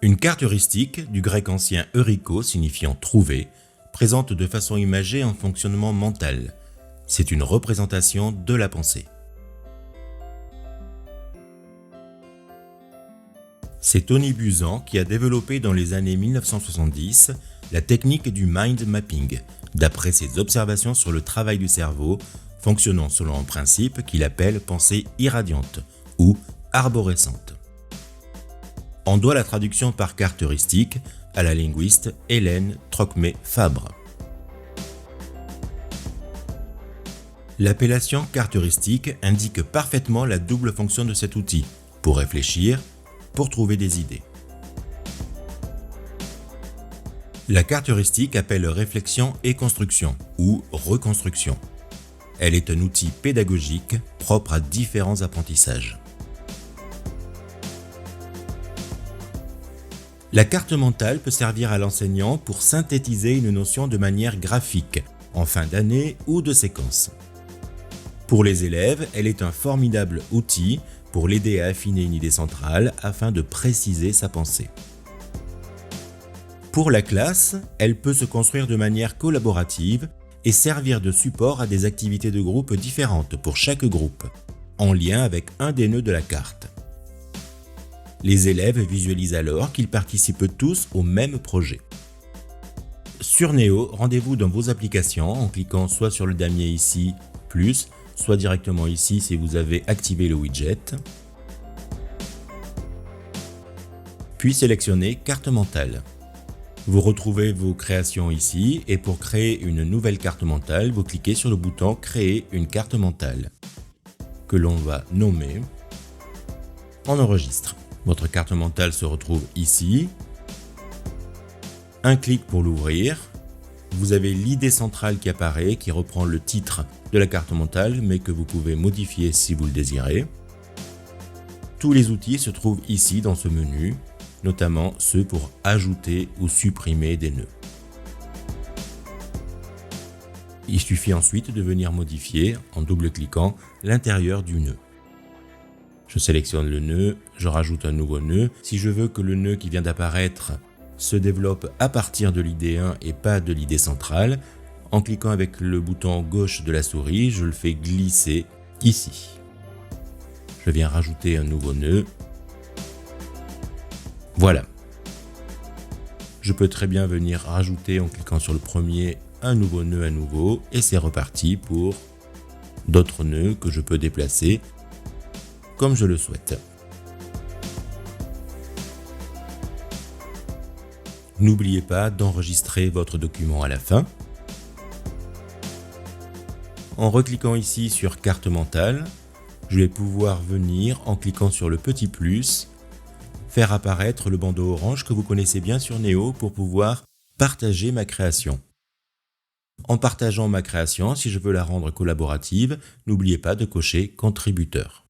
Une carte heuristique, du grec ancien euriko signifiant trouver, présente de façon imagée un fonctionnement mental. C'est une représentation de la pensée. C'est Tony Buzan qui a développé dans les années 1970 la technique du mind mapping, d'après ses observations sur le travail du cerveau, fonctionnant selon un principe qu'il appelle pensée irradiante ou arborescente. On doit la traduction par carte heuristique à la linguiste Hélène Trocmé-Fabre. L'appellation carte heuristique indique parfaitement la double fonction de cet outil, pour réfléchir, pour trouver des idées. La carte heuristique appelle réflexion et construction, ou reconstruction. Elle est un outil pédagogique propre à différents apprentissages. La carte mentale peut servir à l'enseignant pour synthétiser une notion de manière graphique, en fin d'année ou de séquence. Pour les élèves, elle est un formidable outil pour l'aider à affiner une idée centrale afin de préciser sa pensée. Pour la classe, elle peut se construire de manière collaborative et servir de support à des activités de groupe différentes pour chaque groupe, en lien avec un des nœuds de la carte. Les élèves visualisent alors qu'ils participent tous au même projet. Sur Néo, rendez-vous dans vos applications en cliquant soit sur le damier ici, plus, soit directement ici si vous avez activé le widget. Puis sélectionnez Carte mentale. Vous retrouvez vos créations ici et pour créer une nouvelle carte mentale, vous cliquez sur le bouton Créer une carte mentale que l'on va nommer. On enregistre. Votre carte mentale se retrouve ici. Un clic pour l'ouvrir. Vous avez l'idée centrale qui apparaît, qui reprend le titre de la carte mentale, mais que vous pouvez modifier si vous le désirez. Tous les outils se trouvent ici dans ce menu, notamment ceux pour ajouter ou supprimer des nœuds. Il suffit ensuite de venir modifier, en double-cliquant, l'intérieur du nœud. Je sélectionne le nœud, je rajoute un nouveau nœud. Si je veux que le nœud qui vient d'apparaître se développe à partir de l'idée 1 et pas de l'idée centrale, en cliquant avec le bouton gauche de la souris, je le fais glisser ici. Je viens rajouter un nouveau nœud. Voilà. Je peux très bien venir rajouter en cliquant sur le premier un nouveau nœud à nouveau et c'est reparti pour d'autres nœuds que je peux déplacer comme je le souhaite. N'oubliez pas d'enregistrer votre document à la fin. En recliquant ici sur Carte mentale, je vais pouvoir venir, en cliquant sur le petit plus, faire apparaître le bandeau orange que vous connaissez bien sur Néo pour pouvoir partager ma création. En partageant ma création, si je veux la rendre collaborative, n'oubliez pas de cocher Contributeur.